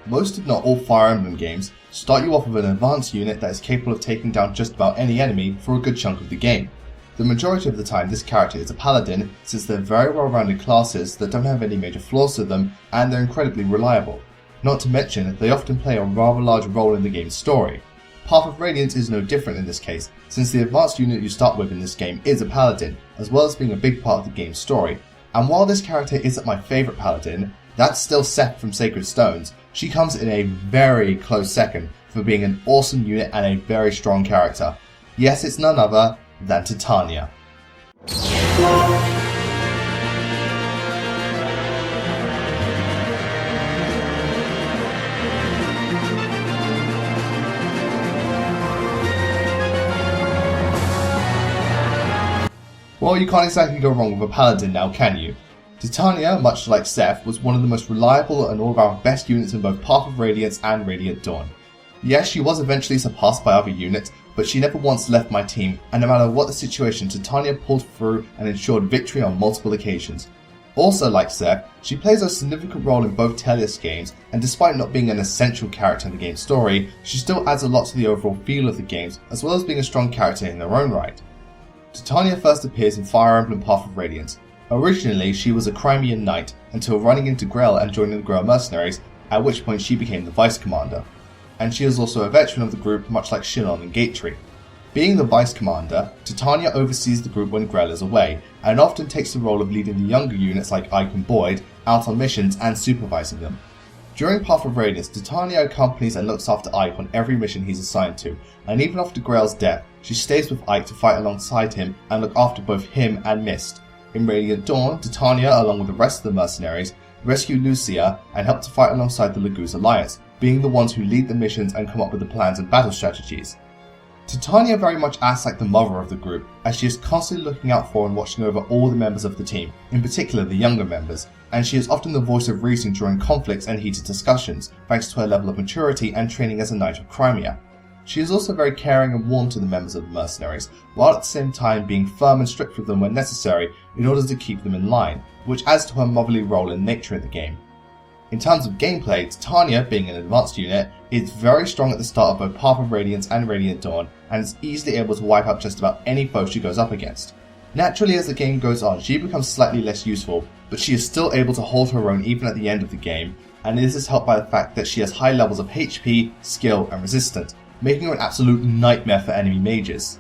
Most if not all Fire Emblem games start you off with an advanced unit that is capable of taking down just about any enemy for a good chunk of the game. The majority of the time this character is a paladin, since they're very well rounded classes that don't have any major flaws to them, and they're incredibly reliable. Not to mention, they often play a rather large role in the game's story. Path of Radiance is no different in this case, since the advanced unit you start with in this game is a paladin, as well as being a big part of the game's story. And while this character isn't my favourite paladin, that's still Seth from Sacred Stones. She comes in a very close second for being an awesome unit and a very strong character. Yes, it's none other than Tania. Well, you can't exactly go wrong with a paladin now, can you? Tania, much like Seth, was one of the most reliable and all-around best units in both Path of Radiance and Radiant Dawn. Yes, she was eventually surpassed by other units, but she never once left my team, and no matter what the situation, Tania pulled through and ensured victory on multiple occasions. Also like Seth, she plays a significant role in both Telia's games, and despite not being an essential character in the game's story, she still adds a lot to the overall feel of the games, as well as being a strong character in her own right. Tania first appears in Fire Emblem Path of Radiance. Originally, she was a Crimean knight, until running into Grell and joining the Grell mercenaries, at which point she became the vice commander. And she is also a veteran of the group, much like Shinon and Gatetree. Being the vice commander, Tania oversees the group when Grell is away, and often takes the role of leading the younger units like Ike and Boyd out on missions and supervising them. During Path of Radiance, Tania accompanies and looks after Ike on every mission he's assigned to, and even after Grell's death, she stays with Ike to fight alongside him and look after both him and Mist. In Radiant Dawn, Tania, along with the rest of the mercenaries, rescue Lucia and help to fight alongside the Laguz Alliance, being the ones who lead the missions and come up with the plans and battle strategies. Tania very much acts like the mother of the group, as she is constantly looking out for and watching over all the members of the team, in particular the younger members, and she is often the voice of reason during conflicts and heated discussions, thanks to her level of maturity and training as a Knight of Crimea. She is also very caring and warm to the members of the mercenaries, while at the same time being firm and strict with them when necessary in order to keep them in line, which adds to her motherly role and nature in the game. In terms of gameplay, Tania, being an advanced unit, is very strong at the start of both Path of Radiance and Radiant Dawn, and is easily able to wipe out just about any foe she goes up against. Naturally, as the game goes on, she becomes slightly less useful, but she is still able to hold her own even at the end of the game, and this is helped by the fact that she has high levels of HP, skill, and resistance, making her an absolute nightmare for enemy mages.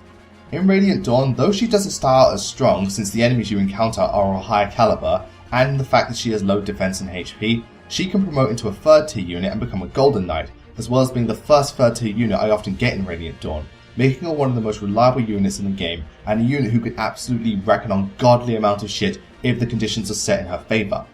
In Radiant Dawn, though she doesn't start out as strong since the enemies you encounter are of a higher caliber, and the fact that she has low defense and HP, she can promote into a 3rd tier unit and become a Golden Knight, as well as being the first 3rd tier unit I often get in Radiant Dawn, making her one of the most reliable units in the game, and a unit who can absolutely wreck an ungodly amount of shit if the conditions are set in her favour.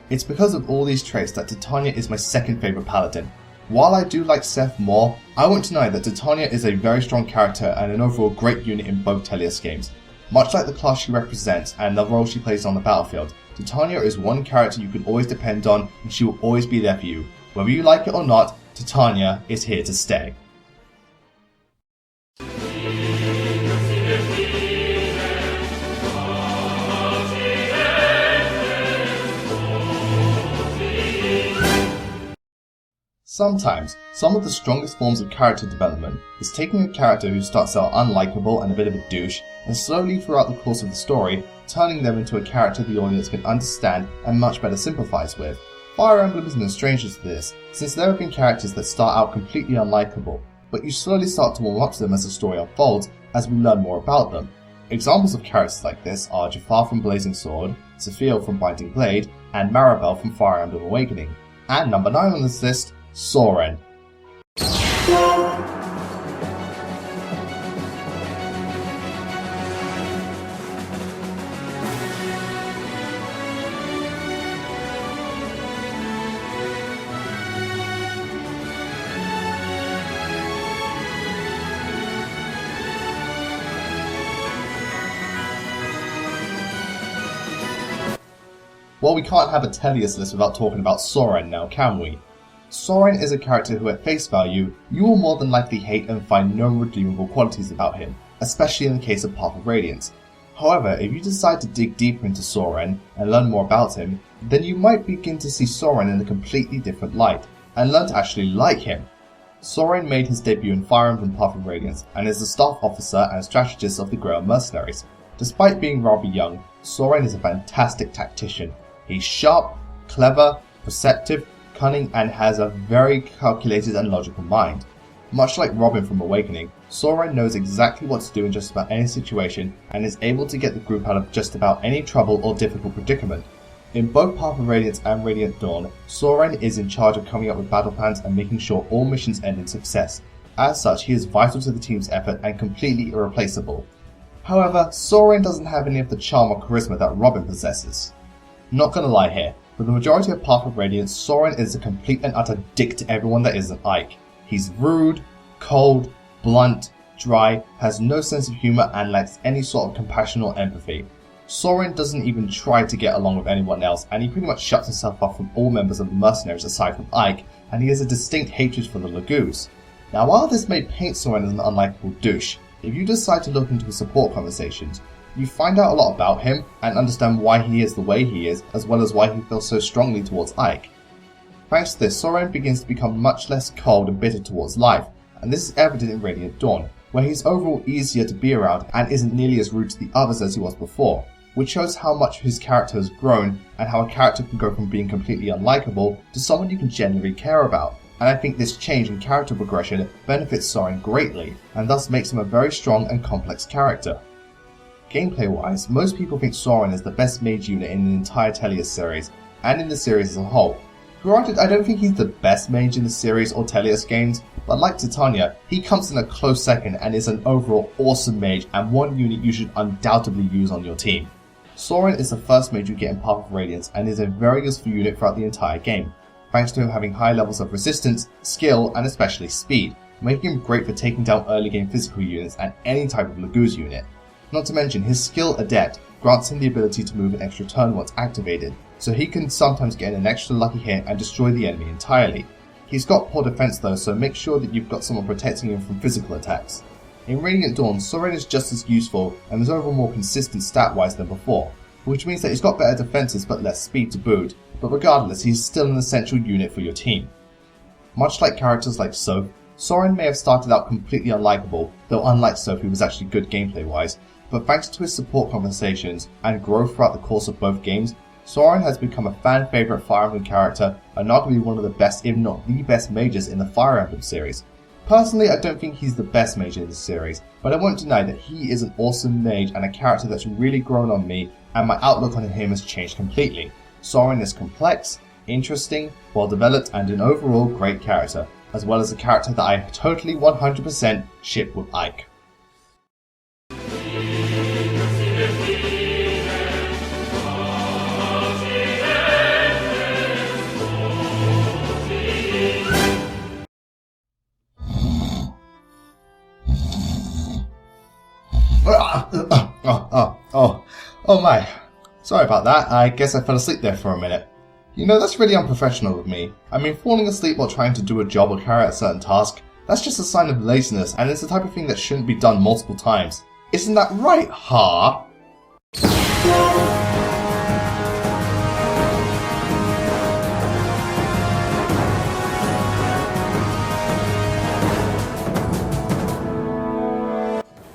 It's because of all these traits that Tania is my second favourite paladin. While I do like Seth more, I won't deny that Tania is a very strong character and an overall great unit in both Telia's games. Much like the class she represents and the role she plays on the battlefield, Tania is one character you can always depend on, and she will always be there for you. Whether you like it or not, Tania is here to stay. Sometimes, some of the strongest forms of character development is taking a character who starts out unlikable and a bit of a douche, and slowly throughout the course of the story, turning them into a character the audience can understand and much better sympathise with. Fire Emblem isn't a stranger to this, since there have been characters that start out completely unlikable, but you slowly start to warm up to them as the story unfolds as we learn more about them. Examples of characters like this are Jafar from Blazing Sword, Sophia from Binding Blade, and Maribel from Fire Emblem Awakening. And number 9 on this list, Soren. Well, we can't have a Telia's list without talking about Soren now, can we? Soren is a character who at face value, you will more than likely hate and find no redeemable qualities about him, especially in the case of Path of Radiance. However, if you decide to dig deeper into Soren and learn more about him, then you might begin to see Soren in a completely different light. and learn to actually like him. Soren made his debut in Fire Emblem Path of Radiance and is the staff officer and strategist of the Grail Mercenaries. Despite being rather young, Soren is a fantastic tactician. He's sharp, clever, perceptive, cunning, and has a very calculated and logical mind. Much like Robin from Awakening, Soren knows exactly what to do in just about any situation and is able to get the group out of just about any trouble or difficult predicament. In both Path of Radiance and Radiant Dawn, Soren is in charge of coming up with battle plans and making sure all missions end in success. As such, he is vital to the team's effort and completely irreplaceable. However, Soren doesn't have any of the charm or charisma that Robin possesses. Not gonna lie here, for the majority of Path of Radiance, Soren is a complete and utter dick to everyone that isn't Ike. He's rude, cold, blunt, dry, has no sense of humour and lacks any sort of compassion or empathy. Soren doesn't even try to get along with anyone else, and he pretty much shuts himself off from all members of the mercenaries aside from Ike, and he has a distinct hatred for the Lagoos. Now while this may paint Soren as an unlikable douche, if you decide to look into his support conversations, you find out a lot about him and understand why he is the way he is, as well as why he feels so strongly towards Ike. Thanks to this, Soren begins to become much less cold and bitter towards life, and this is evident in Radiant Dawn, where he's overall easier to be around and isn't nearly as rude to the others as he was before, which shows how much his character has grown and how a character can go from being completely unlikable to someone you can genuinely care about. And I think this change in character progression benefits Soren greatly, and thus makes him a very strong and complex character. Gameplay wise, most people think Soren is the best mage unit in the entire Talia's series, and in the series as a whole. Granted, I don't think he's the best mage in the series or Talia's games, but like Tania, he comes in a close second and is an overall awesome mage and one unit you should undoubtedly use on your team. Soren is the first mage you get in Path of Radiance and is a very useful unit throughout the entire game, thanks to him having high levels of resistance, skill, and especially speed, making him great for taking down early game physical units and any type of Lagoos unit. Not to mention, his skill Adept grants him the ability to move an extra turn once activated, so he can sometimes get an extra lucky hit and destroy the enemy entirely. He's got poor defense though, so make sure that you've got someone protecting him from physical attacks. In Radiant Dawn, Soren is just as useful and is overall more consistent stat-wise than before, which means that he's got better defenses but less speed to boot, but regardless, he's still an essential unit for your team. Much like characters like Soph, Soren may have started out completely unlikable, though unlike Soph he was actually good gameplay-wise, but thanks to his support conversations and growth throughout the course of both games, Soren has become a fan favourite Fire Emblem character and arguably one of the best, if not the best mages in the Fire Emblem series. Personally, I don't think he's the best mage in the series, but I won't deny that he is an awesome mage and a character that's really grown on me, and my outlook on him has changed completely. Soren is complex, interesting, well developed, and an overall great character, as well as a character that I totally 100% ship with Ike. Oh my. Sorry about that, I guess I fell asleep there for a minute. You know, that's really unprofessional of me. I mean, falling asleep while trying to do a job or carry out a certain task, that's just a sign of laziness, and it's the type of thing that shouldn't be done multiple times. Isn't that right, Har?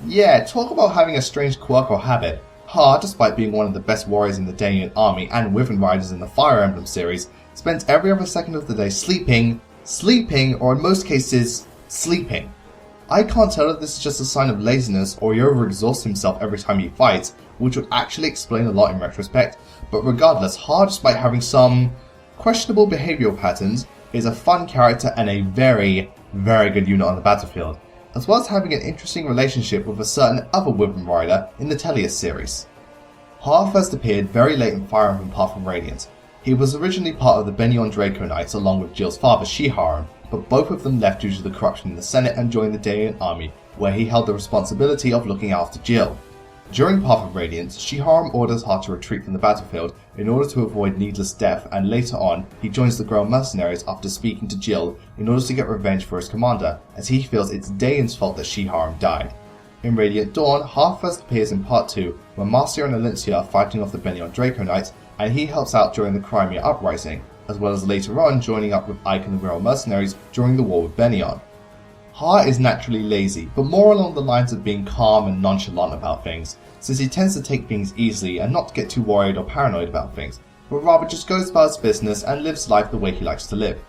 Yeah, talk about having a strange quirk or habit. Har, despite being one of the best warriors in the Danian army and Wyvern riders in the Fire Emblem series, spends every other second of the day sleeping, or in most cases, sleeping. I can't tell if this is just a sign of laziness or he overexhausts himself every time he fights, which would actually explain a lot in retrospect, but regardless, Har, despite having some questionable behavioural patterns, is a fun character and a very, very good unit on the battlefield, as well as having an interesting relationship with a certain other Wyvern rider in the Talia series. Har first appeared very late in Fire Emblem Path of Radiance. He was originally part of the Benyon Draco Knights along with Jill's father Shiharum, but both of them left due to the corruption in the Senate and joined the Danian army, where he held the responsibility of looking after Jill. During Path of Radiance, Shiharum orders Har to retreat from the battlefield in order to avoid needless death, and later on, he joins the Grail Mercenaries after speaking to Jill in order to get revenge for his commander, as he feels it's Dayan's fault that Shiharum died. In Radiant Dawn, Har first appears in Part 2 when Marcia and Alencia are fighting off the Benyon Draco Knights, and he helps out during the Crimea Uprising, as well as later on joining up with Ike and the Royal Mercenaries during the war with Benion. Har is naturally lazy, but more along the lines of being calm and nonchalant about things, since he tends to take things easily and not get too worried or paranoid about things, but rather just goes about his business and lives life the way he likes to live.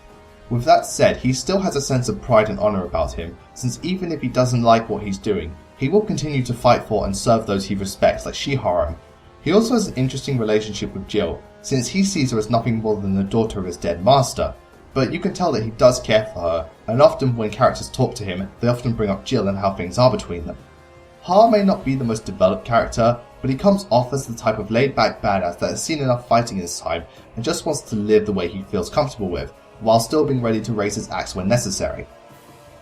With that said, he still has a sense of pride and honour about him, since even if he doesn't like what he's doing, he will continue to fight for and serve those he respects like Shiharu. He also has an interesting relationship with Jill, since he sees her as nothing more than the daughter of his dead master, but you can tell that he does care for her, and often when characters talk to him, they often bring up Jill and how things are between them. Har may not be the most developed character, but he comes off as the type of laid-back badass that has seen enough fighting in his time and just wants to live the way he feels comfortable with, while still being ready to raise his axe when necessary.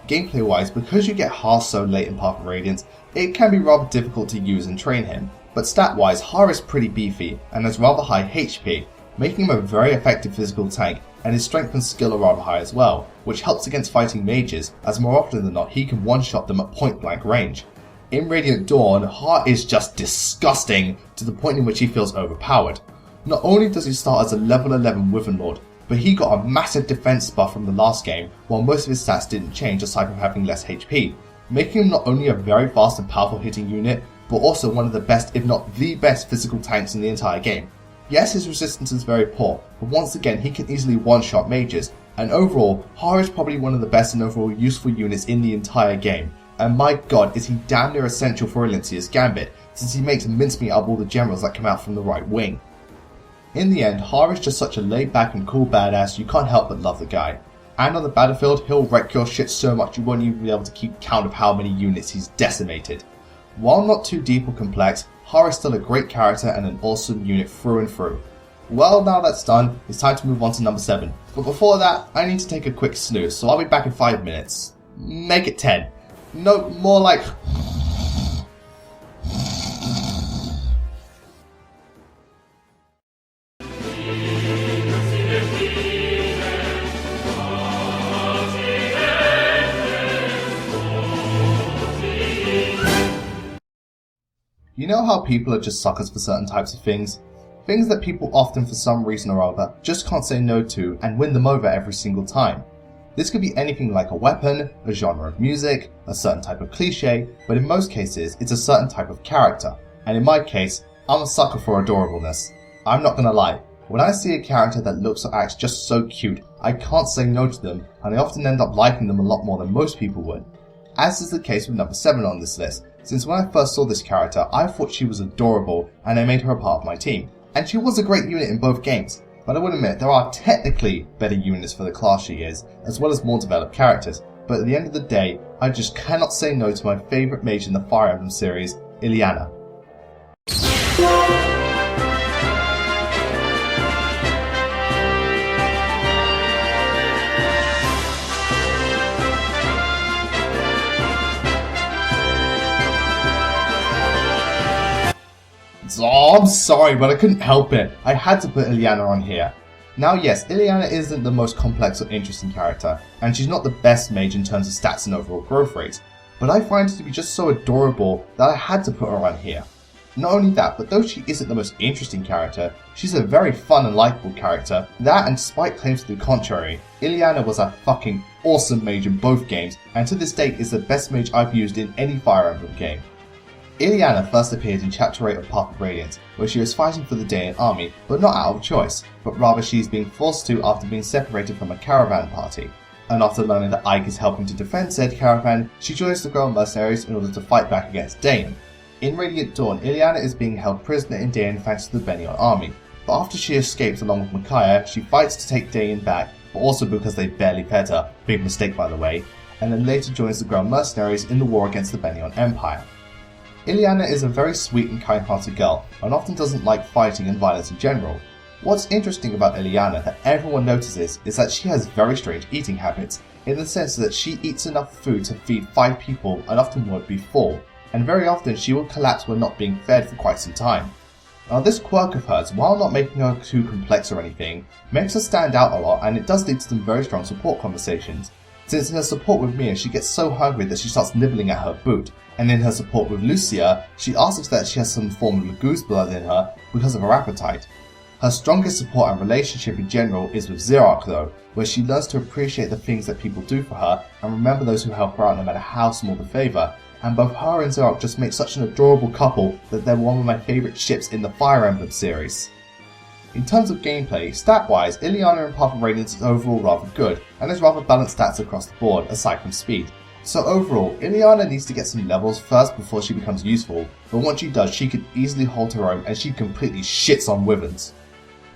Gameplay wise, because you get Har so late in Path of Radiance, it can be rather difficult to use and train him, but stat wise Har is pretty beefy and has rather high HP, making him a very effective physical tank, and his strength and skill are rather high as well, which helps against fighting mages, as more often than not he can one-shot them at point blank range. In Radiant Dawn, Har is just disgusting to the point in which he feels overpowered. Not only does he start as a level 11 Wyvern Lord, but he got a massive defense buff from the last game, while most of his stats didn't change aside from having less HP, making him not only a very fast and powerful hitting unit, but also one of the best, if not the best, physical tanks in the entire game. Yes, his resistance is very poor, but once again he can easily one-shot mages, and overall, Har is probably one of the best and overall useful units in the entire game, and my god is he damn near essential for Elincia's Gambit, since he makes mincemeat out of all the generals that come out from the right wing. In the end, Har is just such a laid-back and cool badass you can't help but love the guy. And on the battlefield, he'll wreck your shit so much you won't even be able to keep count of how many units he's decimated. While not too deep or complex, Har is still a great character and an awesome unit through and through. Well, now that's done, it's time to move on to number 7. But before that, I need to take a quick snooze, so I'll be back in 5 minutes. Make it 10. No, more like... You know how people are just suckers for certain types of things? Things that people often for some reason or other just can't say no to and win them over every single time. This could be anything like a weapon, a genre of music, a certain type of cliche, but in most cases it's a certain type of character, and in my case, I'm a sucker for adorableness. I'm not gonna lie, when I see a character that looks or acts just so cute, I can't say no to them, and I often end up liking them a lot more than most people would. As is the case with number 7 on this list, since when I first saw this character, I thought she was adorable and I made her a part of my team. And she was a great unit in both games, but I would admit there are technically better units for the class she is, as well as more developed characters, but at the end of the day, I just cannot say no to my favourite mage in the Fire Emblem series, Ileana. Oh, I'm sorry, but I couldn't help it. I had to put Ileana on here. Now yes, Ileana isn't the most complex or interesting character, and she's not the best mage in terms of stats and overall growth rate, but I find her to be just so adorable that I had to put her on here. Not only that, but though she isn't the most interesting character, she's a very fun and likeable character. That, and despite claims to the contrary, Ileana was a fucking awesome mage in both games, and to this date is the best mage I've used in any Fire Emblem game. Ileana first appeared in Chapter 8 of Path of Radiance, where she was fighting for the Daean army, but not out of choice, but rather she is being forced to after being separated from a caravan party. And after learning that Ike is helping to defend said caravan, she joins the Royal Mercenaries in order to fight back against Daean. In Radiant Dawn, Ileana is being held prisoner in Daean thanks to the Benion army, but after she escapes along with Micaiah, she fights to take Daean back, but also because they barely fed her, big mistake by the way, and then later joins the Royal Mercenaries in the war against the Benion Empire. Ileana is a very sweet and kind-hearted girl, and often doesn't like fighting and violence in general. What's interesting about Ileana that everyone notices is that she has very strange eating habits, in the sense that she eats enough food to feed 5 people and often won't be full, and very often she will collapse when not being fed for quite some time. Now this quirk of hers, while not making her too complex or anything, makes her stand out a lot, and it does lead to some very strong support conversations. Since in her support with Mia, she gets so hungry that she starts nibbling at her boot, and in her support with Lucia, she asks that she has some form of goose blood in her because of her appetite. Her strongest support and relationship in general is with Xerac though, where she learns to appreciate the things that people do for her and remember those who help her out no matter how small the favour, and both her and Xerac just make such an adorable couple that they're one of my favourite ships in the Fire Emblem series. In terms of gameplay, stat-wise, Ileana in Path of Radiance is overall rather good, and has rather balanced stats across the board, aside from speed. So overall, Ileana needs to get some levels first before she becomes useful, but once she does, she can easily hold her own and she completely shits on wyverns.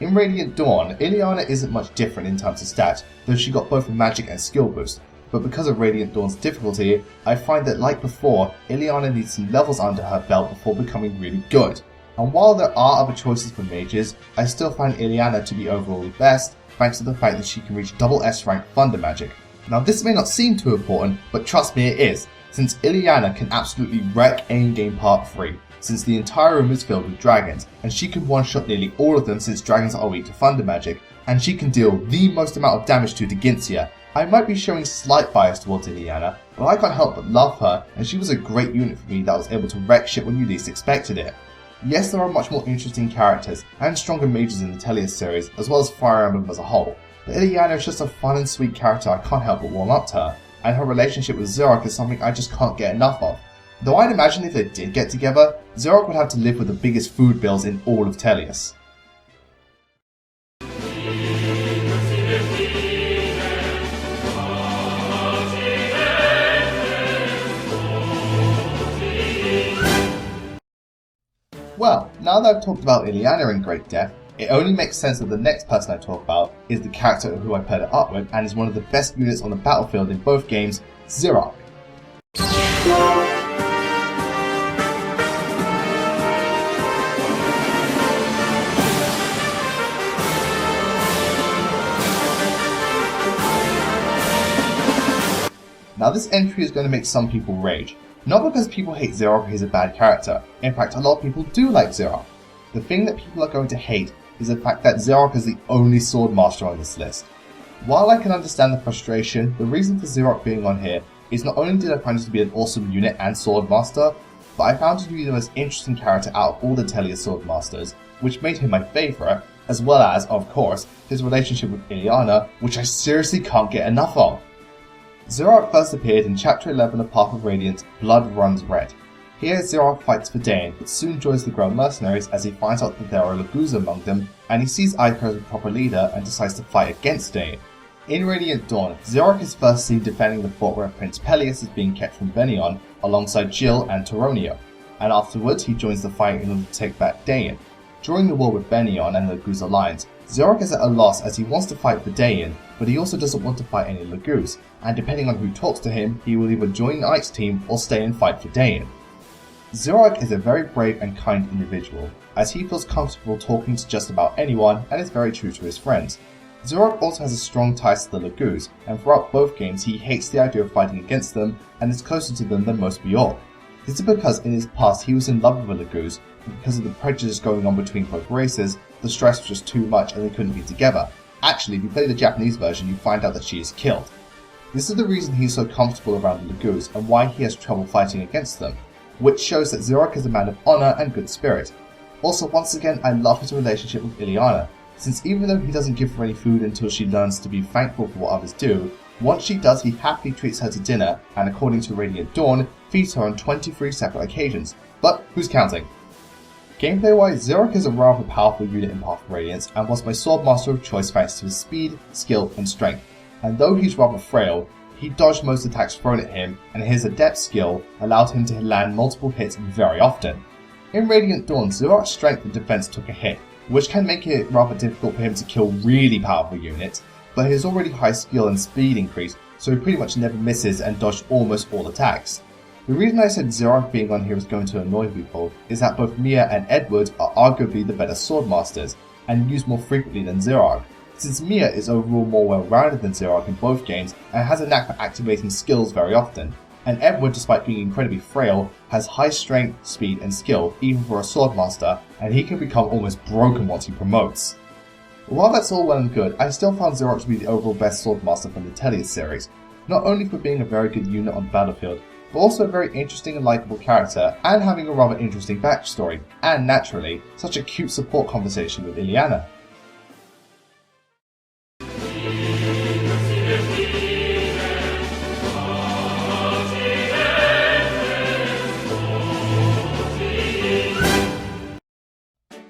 In Radiant Dawn, Ileana isn't much different in terms of stats, though she got both a magic and skill boost, but because of Radiant Dawn's difficulty, I find that like before, Ileana needs some levels under her belt before becoming really good. And while there are other choices for mages, I still find Ileana to be overall the best, thanks to the fact that she can reach double S rank thunder magic. Now this may not seem too important, but trust me it is, since Ileana can absolutely wreck Endgame Part 3, since the entire room is filled with dragons, and she can one-shot nearly all of them since dragons are weak to thunder magic, and she can deal the most amount of damage to Degintsia. I might be showing slight bias towards Ileana, but I can't help but love her, and she was a great unit for me that was able to wreck shit when you least expected it. Yes, there are much more interesting characters and stronger mages in the Talion series, as well as Fire Emblem as a whole, but Ileana is just a fun and sweet character I can't help but warm up to her, and her relationship with Xerac is something I just can't get enough of. Though I'd imagine if they did get together, Xerac would have to live with the biggest food bills in all of Telius. Well, now that I've talked about Ileana in great depth, it only makes sense that the next person I talk about is the character who I paired it up with and is one of the best units on the battlefield in both games, Xerac. Now this entry is going to make some people rage. Not because people hate Xerac or he's a bad character, in fact a lot of people do like Xerac. The thing that people are going to hate is the fact that Xerac is the only sword master on this list. While I can understand the frustration, the reason for Xerac being on here is not only did I find him to be an awesome unit and sword master, but I found him to be the most interesting character out of all the Telia sword masters, which made him my favourite, as well as, of course, his relationship with Ileana, which I seriously can't get enough of. Xerac first appeared in Chapter 11 of Path of Radiance, Blood Runs Red. Here Xerac fights for Dain, but soon joins the Grell mercenaries as he finds out that there are Laguz among them, and he sees Iker as a proper leader and decides to fight against Dain. In Radiant Dawn, Xerac is first seen defending the fort where Prince Peleus is being kept from Benion, alongside Jill and Toronio, and afterwards he joins the fight in order to take back Dain. During the war with Benion and the Laguz alliance, Xerac is at a loss as he wants to fight for Dain, but he also doesn't want to fight any Laguz, and depending on who talks to him, he will either join Ike's team or stay and fight for Dain. Xerac is a very brave and kind individual, as he feels comfortable talking to just about anyone and is very true to his friends. Xerac also has a strong ties to the Laguz, and throughout both games he hates the idea of fighting against them and is closer to them than most Bjork. This is because in his past he was in love with a Laguz, but because of the prejudice going on between both races, the stress was just too much and they couldn't be together. Actually, if you play the Japanese version, you find out that she is killed. This is the reason he's so comfortable around the Laguz and why he has trouble fighting against them, which shows that Xerac is a man of honour and good spirit. Also, once again, I love his relationship with Ileana, since even though he doesn't give her any food until she learns to be thankful for what others do, once she does he happily treats her to dinner and, according to Radiant Dawn, feeds her on 23 separate occasions. But who's counting? Gameplay wise, Xerac is a rather powerful unit in Path of Radiance and was my swordmaster of choice thanks to his speed, skill and strength, and though he's rather frail, he dodged most attacks thrown at him and his adept skill allowed him to land multiple hits very often. In Radiant Dawn, Xerac's strength and defense took a hit, which can make it rather difficult for him to kill really powerful units, but his already high skill and speed increased, so he pretty much never misses and dodged almost all attacks. The reason I said Xerac being on here is going to annoy people is that both Mia and Edward are arguably the better swordmasters, and used more frequently than Xerac, since Mia is overall more well-rounded than Xerac in both games and has a knack for activating skills very often, and Edward, despite being incredibly frail, has high strength, speed and skill even for a swordmaster, and he can become almost broken once he promotes. While that's all well and good, I still found Xerac to be the overall best swordmaster from the Telius series, not only for being a very good unit on the battlefield, but also a very interesting and likeable character, and having a rather interesting backstory, and naturally, such a cute support conversation with Ileana.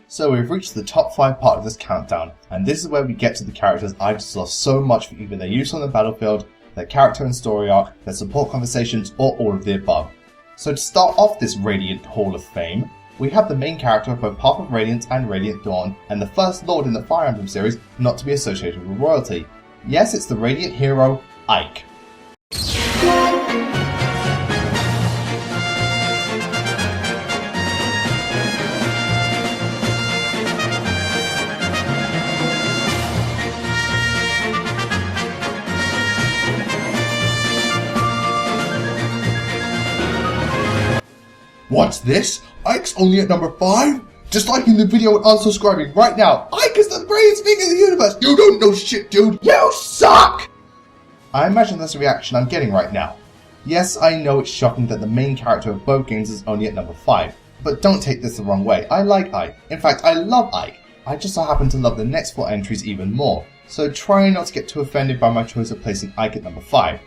So we've reached the top 5 part of this countdown, and this is where we get to the characters I've just loved so much for either their use on the battlefield, their character and story arc, their support conversations, or all of the above. So to start off this Radiant Hall of Fame, we have the main character of both Path of Radiance and Radiant Dawn, and the first Lord in the Fire Emblem series not to be associated with royalty. Yes, it's the Radiant hero, Ike. What's this? Ike's only at number 5? Just liking the video and unsubscribing right now. Ike is the greatest thing in the universe. You don't know shit, dude. You suck! I imagine that's the reaction I'm getting right now. Yes, I know it's shocking that the main character of both games is only at number 5. But don't take this the wrong way. I like Ike. In fact, I love Ike. I just so happen to love the next 4 entries even more. So try not to get too offended by my choice of placing Ike at number 5.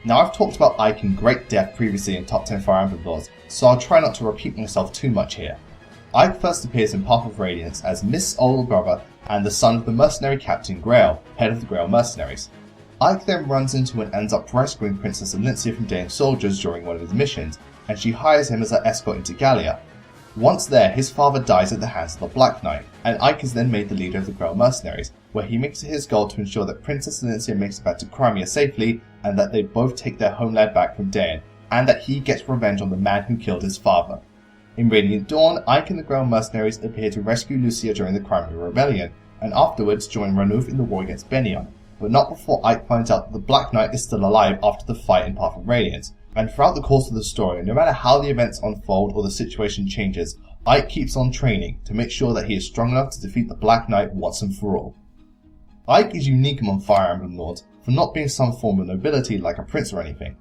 Now, I've talked about Ike in great depth previously in Top 10 Fire Emblem Lords, so I'll try not to repeat myself too much here. Ike first appears in Path of Radiance as Mist's older brother and the son of the mercenary captain Grail, head of the Grail mercenaries. Ike then runs into and ends up rescuing Princess Alencia from Dane's soldiers during one of his missions, and she hires him as her escort into Gallia. Once there, his father dies at the hands of the Black Knight, and Ike is then made the leader of the Grail mercenaries, where he makes it his goal to ensure that Princess Alencia makes it back to Crimea safely, and that they both take their homeland back from Dane, and that he gets revenge on the man who killed his father. In Radiant Dawn, Ike and the Grail mercenaries appear to rescue Lucia during the Crimea Rebellion, and afterwards join Ranulf in the war against Benion, but not before Ike finds out that the Black Knight is still alive after the fight in Path of Radiance. And throughout the course of the story, no matter how the events unfold or the situation changes, Ike keeps on training to make sure that he is strong enough to defeat the Black Knight once and for all. Ike is unique among Fire Emblem Lords for not being some form of nobility like a prince or anything.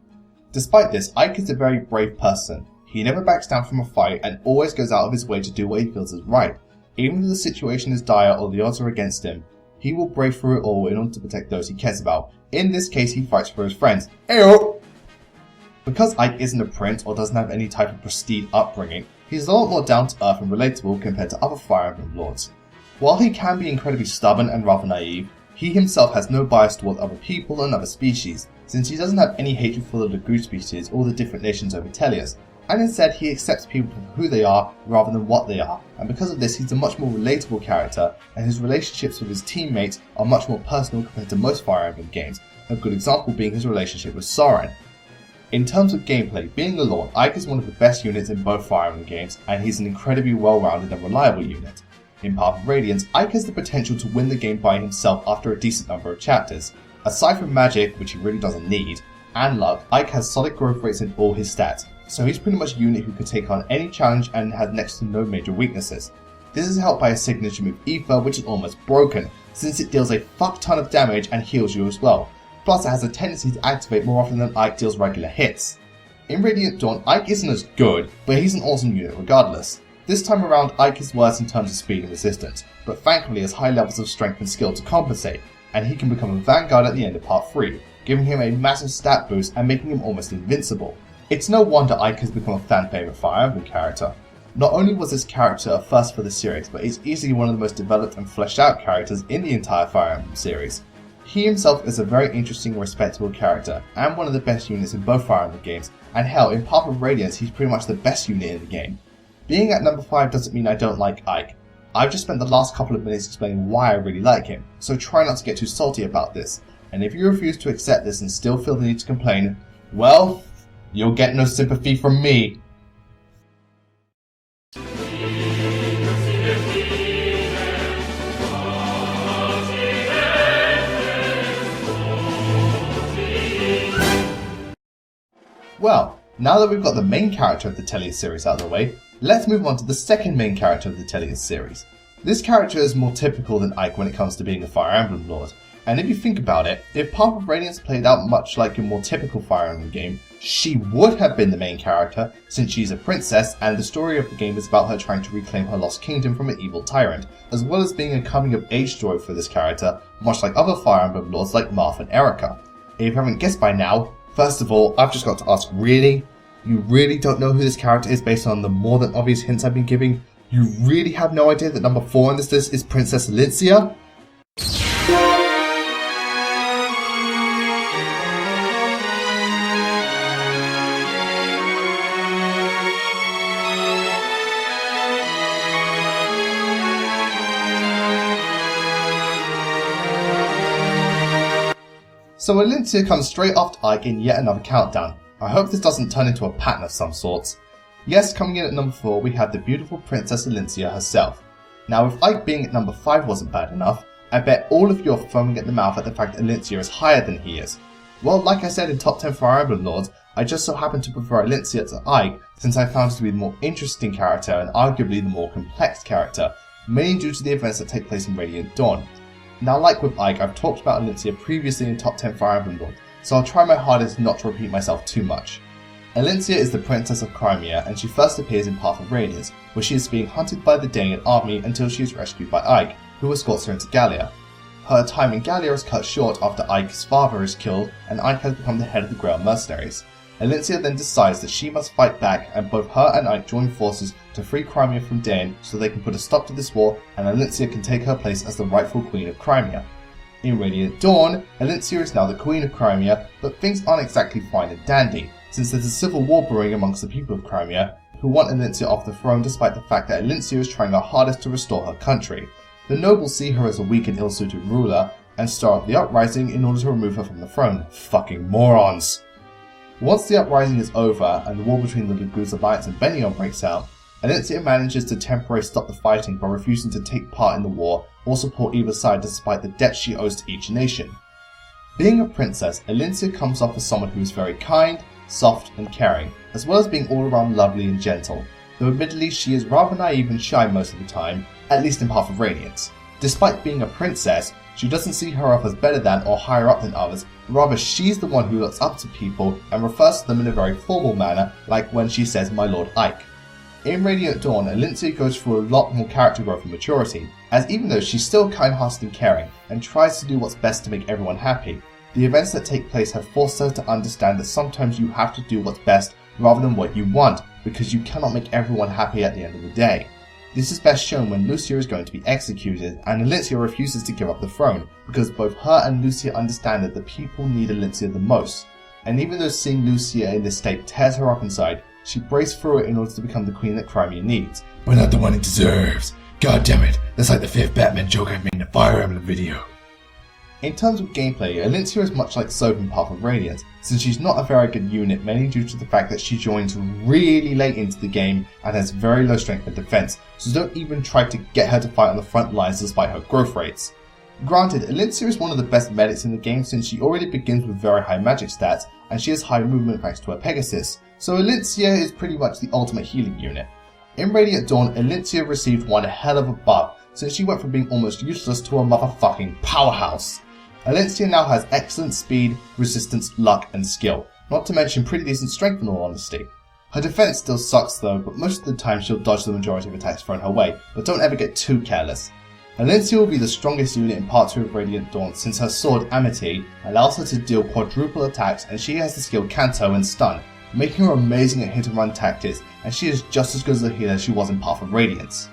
Despite this, Ike is a very brave person. He never backs down from a fight and always goes out of his way to do what he feels is right. Even if the situation is dire or the odds are against him, he will brave through it all in order to protect those he cares about. In this case, he fights for his friends. Ayo! Because Ike isn't a prince or doesn't have any type of prestige upbringing, he's a lot more down to earth and relatable compared to other Fire Emblem Lords. While he can be incredibly stubborn and rather naive, he himself has no bias towards other people and other species, since he doesn't have any hatred for the Lagu species or the different nations over Tellius, and instead he accepts people for who they are rather than what they are, and because of this he's a much more relatable character, and his relationships with his teammates are much more personal compared to most Fire Emblem games, a good example being his relationship with Soren. In terms of gameplay, being a Lord, Ike is one of the best units in both Fire Emblem games, and he's an incredibly well-rounded and reliable unit. In Path of Radiance, Ike has the potential to win the game by himself after a decent number of chapters. Aside from magic, which he really doesn't need, and luck, Ike has solid growth rates in all his stats, so he's pretty much a unit who can take on any challenge and has next to no major weaknesses. This is helped by a signature move Aether, which is almost broken, since it deals a fuck ton of damage and heals you as well. Plus it has a tendency to activate more often than Ike deals regular hits. In Radiant Dawn, Ike isn't as good, but he's an awesome unit regardless. This time around, Ike is worse in terms of speed and resistance, but thankfully has high levels of strength and skill to compensate, and he can become a vanguard at the end of Part 3, giving him a massive stat boost and making him almost invincible. It's no wonder Ike has become a fan favourite Fire Emblem character. Not only was this character a first for the series, but he's easily one of the most developed and fleshed out characters in the entire Fire Emblem series. He himself is a very interesting and respectable character, and one of the best units in both Fire Emblem games, and hell, in Path of Radiance he's pretty much the best unit in the game. Being at number 5 doesn't mean I don't like Ike. I've just spent the last couple of minutes explaining why I really like him, so try not to get too salty about this, and if you refuse to accept this and still feel the need to complain, well, you'll get no sympathy from me. Well, now that we've got the main character of the Tellius series out of the way, let's move on to the second main character of the Tellius series. This character is more typical than Ike when it comes to being a Fire Emblem Lord, And if you think about it, if Path of Radiance played out much like your more typical Fire Emblem game, she would have been the main character, since she's a princess and the story of the game is about her trying to reclaim her lost kingdom from an evil tyrant, as well as being a coming of age story for this character, much like other Fire Emblem lords like Marth and Erica. If you haven't guessed by now, first of all, I've just got to ask, really? You really don't know who this character is based on the more than obvious hints I've been giving? You really have no idea that number 4 on this list is Princess Alicia? So Alicia comes straight after Ike in yet another countdown. I hope this doesn't turn into a pattern of some sorts. Yes, coming in at number 4 we have the beautiful Princess Alicia herself. Now if Ike being at number 5 wasn't bad enough, I bet all of you are foaming at the mouth at the fact Alicia is higher than he is. Well, like I said in top 10 Fire Emblem Lords, I just so happen to prefer Alicia to Ike since I found her to be the more interesting character and arguably the more complex character, mainly due to the events that take place in Radiant Dawn. Now like with Ike, I've talked about Alicia previously in top 10 Fire Emblem Lords, so I'll try my hardest not to repeat myself too much. Alicia is the Princess of Crimea and she first appears in Path of Radiance, where she is being hunted by the Daean army until she is rescued by Ike, who escorts her into Gallia. Her time in Gallia is cut short after Ike's father is killed and Ike has become the head of the Grail mercenaries. Alicia then decides that she must fight back and both her and Ike join forces to free Crimea from Daean so they can put a stop to this war and Alicia can take her place as the rightful Queen of Crimea. In Radiant Dawn, Alicia is now the Queen of Crimea, but things aren't exactly fine and dandy, since there's a civil war brewing amongst the people of Crimea, who want Alicia off the throne despite the fact that Alicia is trying her hardest to restore her country. The nobles see her as a weak and ill-suited ruler, and stir up the uprising in order to remove her from the throne. Fucking morons! Once the uprising is over and the war between the Laguz Alliance and Benioff breaks out, Alicia manages to temporarily stop the fighting by refusing to take part in the war or support either side despite the debt she owes to each nation. Being a princess, Alicia comes off as someone who is very kind, soft and caring, as well as being all around lovely and gentle, though admittedly she is rather naive and shy most of the time, at least in Path of Radiance. Despite being a princess, she doesn't see herself as better than or higher up than others, rather she's the one who looks up to people and refers to them in a very formal manner, like when she says "My Lord Ike." In Radiant Dawn, Alicia goes through a lot more character growth and maturity, as even though she's still kind-hearted and caring, and tries to do what's best to make everyone happy, the events that take place have forced her to understand that sometimes you have to do what's best rather than what you want, because you cannot make everyone happy at the end of the day. This is best shown when Lucia is going to be executed, and Alicia refuses to give up the throne, because both her and Lucia understand that the people need Alicia the most. And even though seeing Lucia in this state tears her up inside, she breaks through it in order to become the queen that Crimea needs. But not the one it deserves. God damn it, that's like the 5th Batman joke I made in the Fire Emblem video. In terms of gameplay, Alicia is much like Soren in Path of Radiance, since she's not a very good unit mainly due to the fact that she joins really late into the game and has very low strength and defense, so don't even try to get her to fight on the front lines despite her growth rates. Granted, Alicia is one of the best medics in the game since she already begins with very high magic stats and she has high movement thanks to her Pegasus, so Alicia is pretty much the ultimate healing unit. In Radiant Dawn, Alicia received one hell of a buff since she went from being almost useless to a motherfucking powerhouse. Alicia now has excellent speed, resistance, luck and skill, not to mention pretty decent strength in all honesty. Her defense still sucks though, but most of the time she'll dodge the majority of attacks thrown her way, but don't ever get too careless. Alicia will be the strongest unit in Part 2 of Radiant Dawn since her sword Amity allows her to deal quadruple attacks and she has the skill Canto and Stun, making her amazing at hit and run tactics, and she is just as good as a healer as she was in Path of Radiance.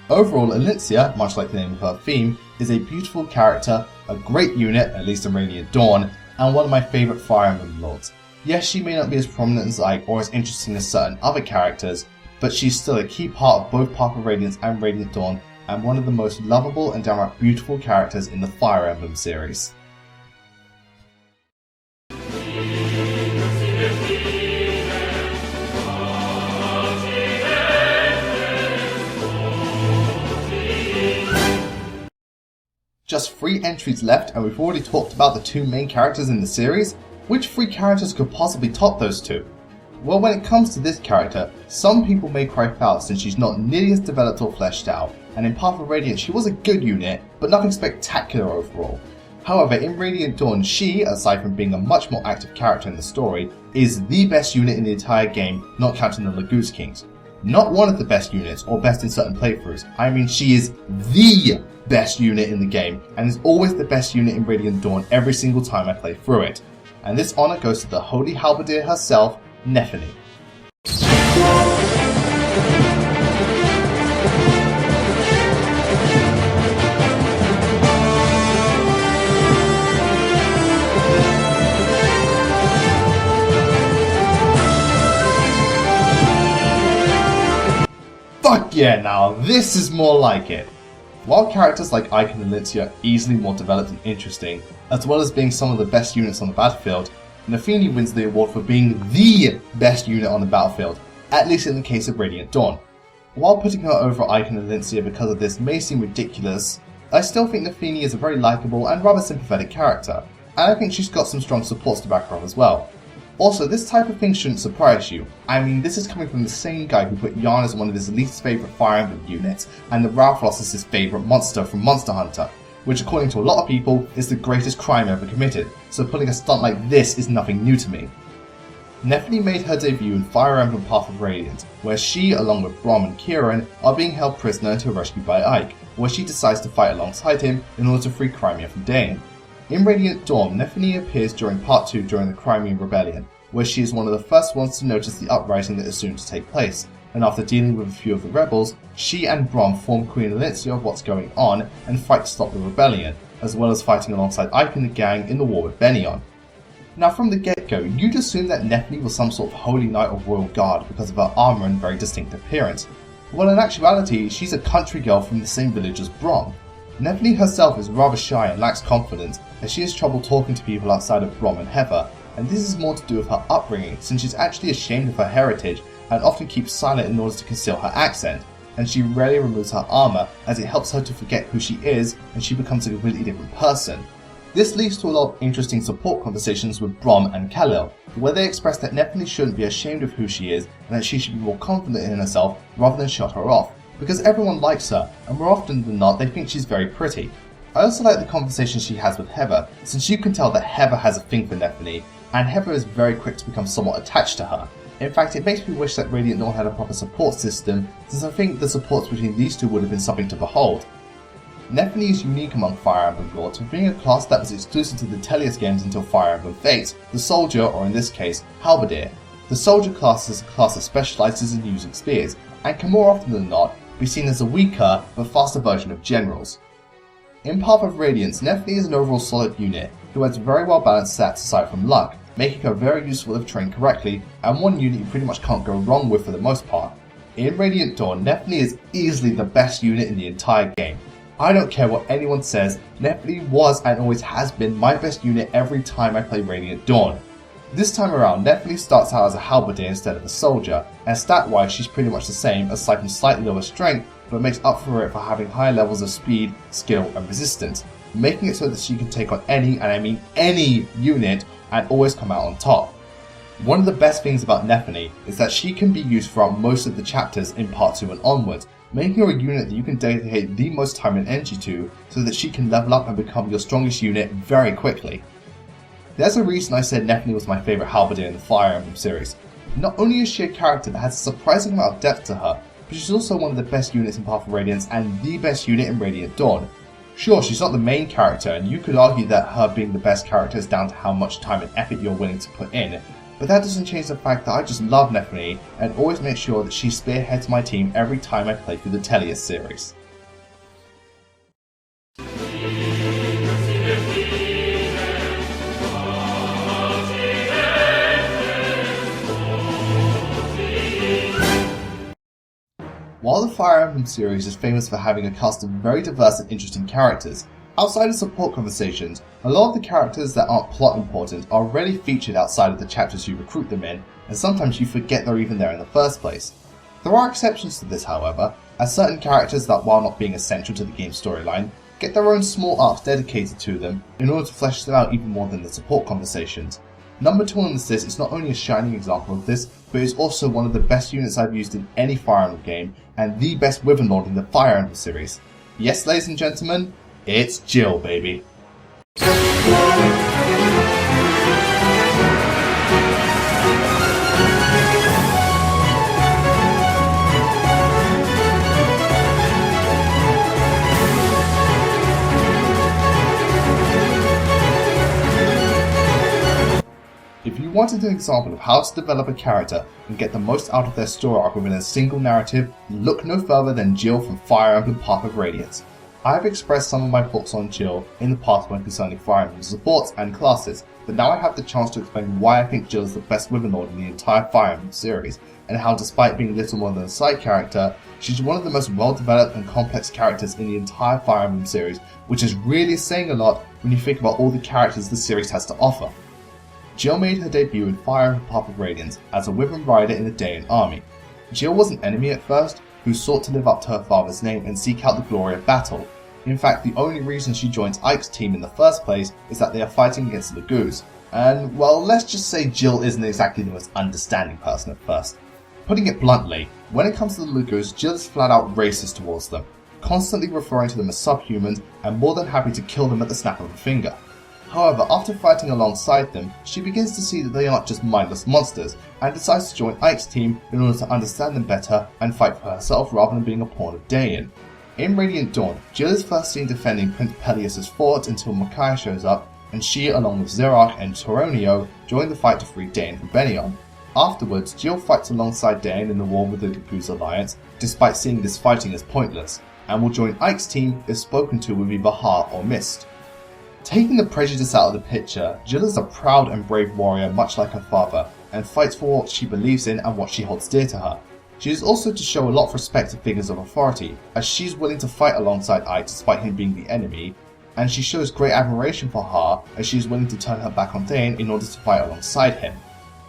Overall, Alicia, much like the name of her theme, is a beautiful character, a great unit, at least in Radiant Dawn, and one of my favourite Fire Emblem Lords. Yes, she may not be as prominent as Ike or as interesting as certain other characters, but she's still a key part of both Path of Radiance and Radiant Dawn, and one of the most lovable and downright beautiful characters in the Fire Emblem series. Just 3 entries left and we've already talked about the 2 main characters in the series. Which 3 characters could possibly top those 2? Well, when it comes to this character, some people may cry foul since she's not nearly as developed or fleshed out, and in Path of Radiance she was a good unit, but nothing spectacular overall. However, in Radiant Dawn, she, aside from being a much more active character in the story, is the best unit in the entire game, not counting the Lagoose Kings. Not one of the best units, or best in certain playthroughs. I mean, she is THE best unit in the game, and is always the best unit in Radiant Dawn every single time I play through it. And this honour goes to the Holy Halberdier herself, Nephany. Fuck yeah, now this is more like it! While characters like Icon and Lynxia are easily more developed and interesting, as well as being some of the best units on the battlefield, Nephany wins the award for being THE best unit on the battlefield, at least in the case of Radiant Dawn. While putting her over Icon and Lynxia because of this may seem ridiculous, I still think Nephany is a very likeable and rather sympathetic character, and I think she's got some strong supports to back her up as well. Also, this type of thing shouldn't surprise you. I mean, this is coming from the same guy who put Yarn as one of his least favourite Fire Emblem units, and the Ralphalos as his favourite monster from Monster Hunter, which according to a lot of people is the greatest crime ever committed, so pulling a stunt like this is nothing new to me. Nephany made her debut in Fire Emblem Path of Radiance, where she, along with Braum and Kieran, are being held prisoner until rescued by Ike, where she decides to fight alongside him in order to free Crimea from Dane. In Radiant Dawn, Nephany appears during Part 2 during the Crimean Rebellion, where she is one of the first ones to notice the uprising that is soon to take place, and after dealing with a few of the rebels, she and Braum form Queen Lynxia of what's going on and fight to stop the rebellion, as well as fighting alongside Ike and the gang in the war with Bennion. Now from the get-go, you'd assume that Nephany was some sort of holy knight or royal guard because of her armour and very distinct appearance. Well, in actuality, she's a country girl from the same village as Braum. Nephany herself is rather shy and lacks confidence, as she has trouble talking to people outside of Braum and Heather, and this is more to do with her upbringing, since she's actually ashamed of her heritage and often keeps silent in order to conceal her accent, and she rarely removes her armour as it helps her to forget who she is and she becomes a completely different person. This leads to a lot of interesting support conversations with Braum and Khalil, where they express that Nephany shouldn't be ashamed of who she is and that she should be more confident in herself rather than shut her off, because everyone likes her, and more often than not they think she's very pretty. I also like the conversation she has with Heather, since you can tell that Heather has a thing for Nephany, and Heather is very quick to become somewhat attached to her. In fact, it makes me wish that Radiant Dawn had a proper support system, since I think the supports between these two would have been something to behold. Nephany is unique among Fire Emblem lords for being a class that was exclusive to the Tellius games until Fire Emblem Fates, the Soldier, or in this case, Halberdier. The Soldier class is a class that specialises in using spears, and can more often than not be seen as a weaker but faster version of generals. In Path of Radiance, Nephany is an overall solid unit who has very well balanced stats aside from luck, making her very useful if trained correctly, and one unit you pretty much can't go wrong with for the most part. In Radiant Dawn, Nephany is easily the best unit in the entire game. I don't care what anyone says, Nephany was and always has been my best unit every time I play Radiant Dawn. This time around, Nephany starts out as a halberdier instead of a soldier, and stat-wise she's pretty much the same aside from slightly lower strength, but makes up for it for having higher levels of speed, skill and resistance, making it so that she can take on any, and I mean any, unit and always come out on top. One of the best things about Nephany is that she can be used throughout most of the chapters in Part 2 and onwards, making her a unit that you can dedicate the most time and energy to so that she can level up and become your strongest unit very quickly. There's a reason I said Nephany was my favourite halberdier in the Fire Emblem series. Not only is she a character that has a surprising amount of depth to her, but she's also one of the best units in Path of Radiance and the best unit in Radiant Dawn. Sure, she's not the main character, and you could argue that her being the best character is down to how much time and effort you're willing to put in, but that doesn't change the fact that I just love Nephany and always make sure that she spearheads my team every time I play through the Tellius series. While the Fire Emblem series is famous for having a cast of very diverse and interesting characters, outside of support conversations, a lot of the characters that aren't plot important are rarely featured outside of the chapters you recruit them in, and sometimes you forget they're even there in the first place. There are exceptions to this, however, as certain characters that, while not being essential to the game's storyline, get their own small arcs dedicated to them in order to flesh them out even more than the support conversations. Number 2 on this list is not only a shining example of this, but is also one of the best units I've used in any Fire Emblem game, and the best Wyvern Lord in the Fire Emblem series. Yes, ladies and gentlemen, it's Jill, baby. If you wanted an example of how to develop a character and get the most out of their story arc within a single narrative, look no further than Jill from Fire Emblem Path of Radiance. I have expressed some of my thoughts on Jill in the past when concerning Fire Emblem supports and classes, but now I have the chance to explain why I think Jill is the best Wyvern Lord in the entire Fire Emblem series, and how despite being little more than a side character, she's one of the most well developed and complex characters in the entire Fire Emblem series, which is really saying a lot when you think about all the characters the series has to offer. Jill made her debut in Fire Emblem Path of Radiance as a Wyvern rider in the Daein army. Jill was an enemy at first, who sought to live up to her father's name and seek out the glory of battle. In fact, the only reason she joins Ike's team in the first place is that they are fighting against the Lagoos. And, well, let's just say Jill isn't exactly the most understanding person at first. Putting it bluntly, when it comes to the Lagoos, Jill is flat out racist towards them, constantly referring to them as subhumans and more than happy to kill them at the snap of a finger. However, after fighting alongside them, she begins to see that they aren't just mindless monsters, and decides to join Ike's team in order to understand them better and fight for herself rather than being a pawn of Daein. In Radiant Dawn, Jill is first seen defending Prince Peleus' fort until Micaiah shows up, and she, along with Xerath and Toronio, join the fight to free Daein from Benion. Afterwards, Jill fights alongside Daein in the war with the Lagoos Alliance, despite seeing this fighting as pointless, and will join Ike's team if spoken to with either Har or Mist. Taking the prejudice out of the picture, Jill is a proud and brave warrior much like her father, and fights for what she believes in and what she holds dear to her. She is also to show a lot of respect to figures of authority, as she's willing to fight alongside Ike despite him being the enemy, and she shows great admiration for Har as she is willing to turn her back on Daein in order to fight alongside him.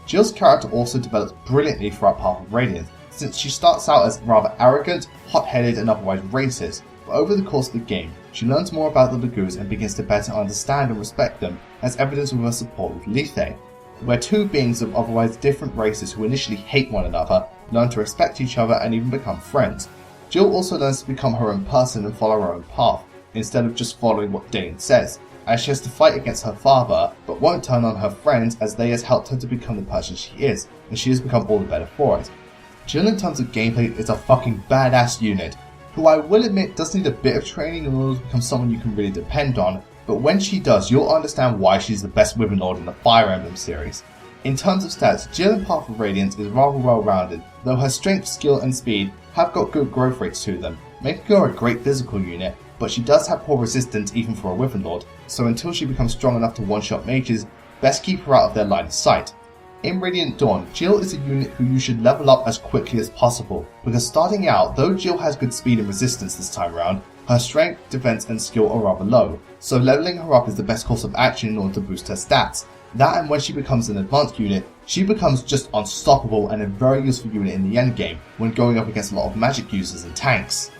Jill's character also develops brilliantly throughout Path of Radiance, since she starts out as rather arrogant, hot-headed and otherwise racist, but over the course of the game, she learns more about the Lagoos and begins to better understand and respect them, as evidenced with her support with Lethe, where two beings of otherwise different races who initially hate one another learn to respect each other and even become friends. Jill also learns to become her own person and follow her own path, instead of just following what Daein says, as she has to fight against her father, but won't turn on her friends as they has helped her to become the person she is, and she has become all the better for it. Jill in terms of gameplay is a fucking badass unit, who I will admit does need a bit of training in order to become someone you can really depend on, but when she does, you'll understand why she's the best Wyvern Lord in the Fire Emblem series. In terms of stats, Jill in Path of Radiance is rather well rounded, though her strength, skill and speed have got good growth rates to them, making her a great physical unit, but she does have poor resistance even for a Wyvern Lord, so until she becomes strong enough to one-shot mages, best keep her out of their line of sight. In Radiant Dawn, Jill is a unit who you should level up as quickly as possible, because starting out, though Jill has good speed and resistance this time around, her strength, defense and skill are rather low, so leveling her up is the best course of action in order to boost her stats. That and when she becomes an advanced unit, she becomes just unstoppable and a very useful unit in the endgame, when going up against a lot of magic users and tanks.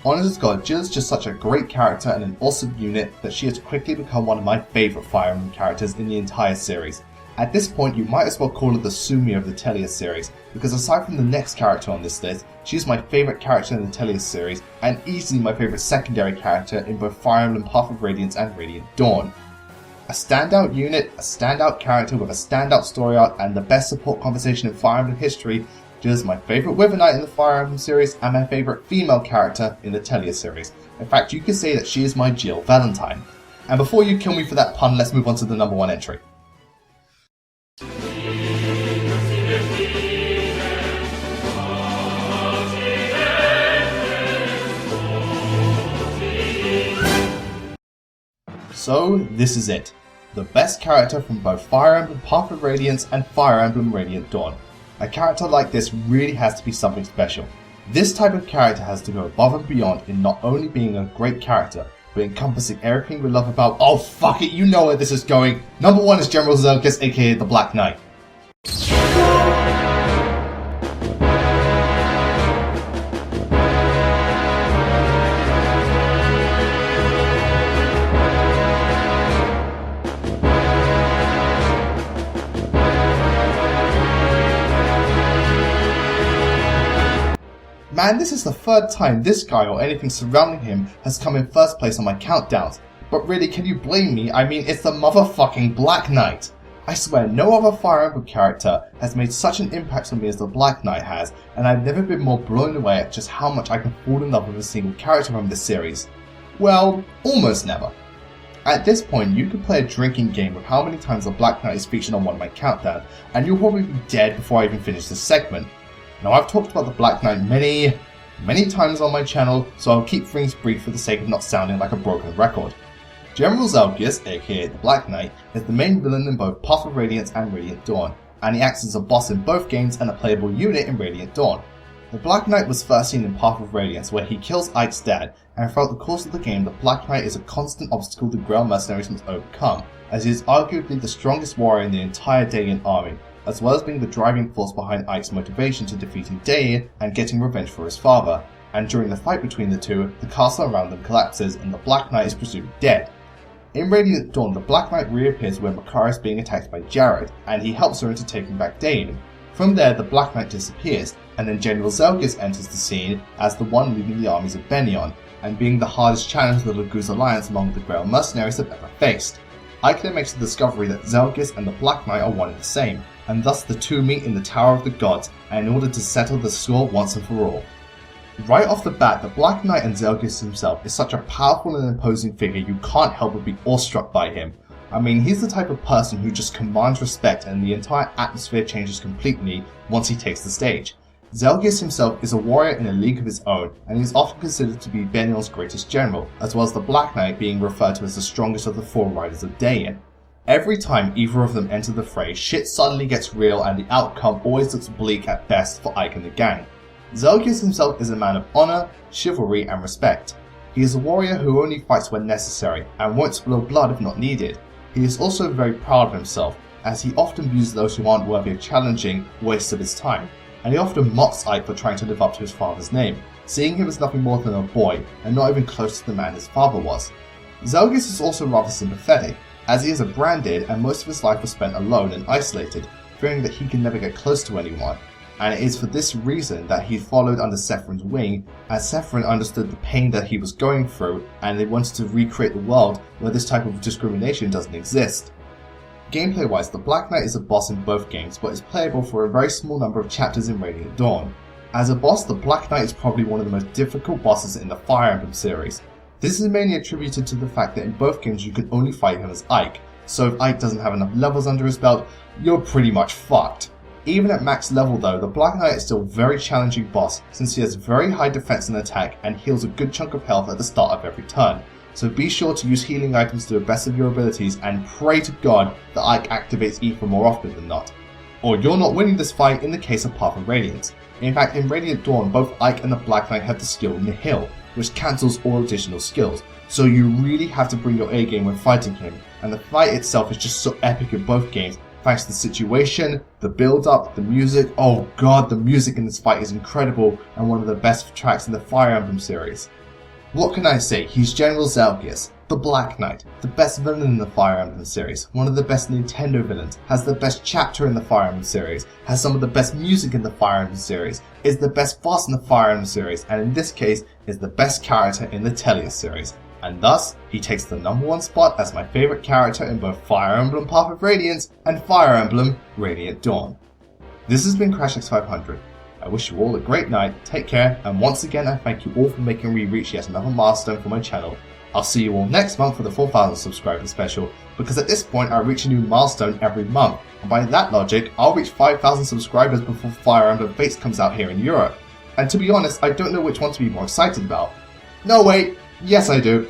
Honest as God, Jill is just such a great character and an awesome unit that she has quickly become one of my favourite Fire Emblem characters in the entire series. At this point, you might as well call her the Sumia of the Talius series, because aside from the next character on this list, she is my favourite character in the Talius series, and easily my favourite secondary character in both Fire Emblem Path of Radiance and Radiant Dawn. A standout unit, a standout character with a standout story arc, and the best support conversation in Fire Emblem history, Jill is my favourite Wyvern in the Fire Emblem series, and my favourite female character in the Talius series. In fact, you could say that she is my Jill Valentine. And before you kill me for that pun, let's move on to the number one entry. So, this is it. The best character from both Fire Emblem Path of Radiance and Fire Emblem Radiant Dawn. A character like this really has to be something special. This type of character has to go above and beyond in not only being a great character, but encompassing everything we love about— oh fuck it, you know where this is going! Number one is General Xerxes, aka the Black Knight. Man, this is the third time this guy or anything surrounding him has come in first place on my countdowns, But really, can you blame me? I mean, it's the motherfucking Black Knight! I swear, no other Fire Emblem character has made such an impact on me as the Black Knight has, and I've never been more blown away at just how much I can fall in love with a single character from this series. Well, almost never. At this point, you could play a drinking game with how many times the Black Knight is featured on one of my countdown, and you'll probably be dead before I even finish this segment. Now, I've talked about the Black Knight many times on my channel, so I'll keep things brief for the sake of not sounding like a broken record. General Zelgius, aka the Black Knight, is the main villain in both Path of Radiance and Radiant Dawn, and he acts as a boss in both games and a playable unit in Radiant Dawn. The Black Knight was first seen in Path of Radiance, where he kills Ike's dad, and throughout the course of the game, the Black Knight is a constant obstacle the Grail mercenaries must overcome, as he is arguably the strongest warrior in the entire Dayan army, as well as being the driving force behind Ike's motivation to defeating Dayan and getting revenge for his father. And during the fight between the two, the castle around them collapses and the Black Knight is presumed dead. In Radiant Dawn, the Black Knight reappears when Makara is being attacked by Jared, and he helps her into taking back Dayan. From there, the Black Knight disappears, and then General Zelgius enters the scene as the one leading the armies of Benion, and being the hardest challenge the Laguz Alliance among the Grail mercenaries have ever faced. Ike then makes the discovery that Zelgius and the Black Knight are one and the same, and thus the two meet in the Tower of the Gods, and in order to settle the score once and for all. Right off the bat, the Black Knight and Zelgius himself is such a powerful and imposing figure you can't help but be awestruck by him. I mean, he's the type of person who just commands respect and the entire atmosphere changes completely once he takes the stage. Zelgius himself is a warrior in a league of his own, and he is often considered to be Benion's greatest general, as well as the Black Knight being referred to as the strongest of the four riders of Dayan. Every time either of them enter the fray, shit suddenly gets real and the outcome always looks bleak at best for Ike and the gang. Zelgius himself is a man of honor, chivalry, and respect. He is a warrior who only fights when necessary, and won't spill blood if not needed. He is also very proud of himself, as he often views those who aren't worthy of challenging wastes of his time, and he often mocks Ike for trying to live up to his father's name, seeing him as nothing more than a boy, and not even close to the man his father was. Zelgius is also rather sympathetic, as he is a branded and most of his life was spent alone and isolated, fearing that he can never get close to anyone. And it is for this reason that he followed under Sephron's wing, as Sephiron understood the pain that he was going through, and they wanted to recreate the world where this type of discrimination doesn't exist. Gameplay wise, the Black Knight is a boss in both games, but is playable for a very small number of chapters in Radiant Dawn. As a boss, the Black Knight is probably one of the most difficult bosses in the Fire Emblem series. This is mainly attributed to the fact that in both games you can only fight him as Ike, so if Ike doesn't have enough levels under his belt, you're pretty much fucked. Even at max level though, the Black Knight is still a very challenging boss, since he has very high defense and attack and heals a good chunk of health at the start of every turn. So be sure to use healing items to the best of your abilities and pray to God that Ike activates Ether more often than not. Or you're not winning this fight in the case of Path of Radiance. In fact, in Radiant Dawn, both Ike and the Black Knight have the skill Nihil, which cancels all additional skills. So you really have to bring your A game when fighting him, and the fight itself is just so epic in both games, thanks to the situation, the build-up, the music. Oh god, the music in this fight is incredible and one of the best tracks in the Fire Emblem series. What can I say? He's General Zelgius, the Black Knight, the best villain in the Fire Emblem series, one of the best Nintendo villains, has the best chapter in the Fire Emblem series, has some of the best music in the Fire Emblem series, is the best boss in the Fire Emblem series, and in this case, is the best character in the Telia series. And thus, he takes the #1 spot as my favourite character in both Fire Emblem Path of Radiance and Fire Emblem Radiant Dawn. This has been CRASHX500. I wish you all a great night, take care, and once again I thank you all for making me reach yet another milestone for my channel. I'll see you all next month for the 4,000 subscriber special, because at this point I reach a new milestone every month, and by that logic, I'll reach 5,000 subscribers before Fire Emblem Fates comes out here in Europe. And to be honest, I don't know which one to be more excited about. No wait, yes I do.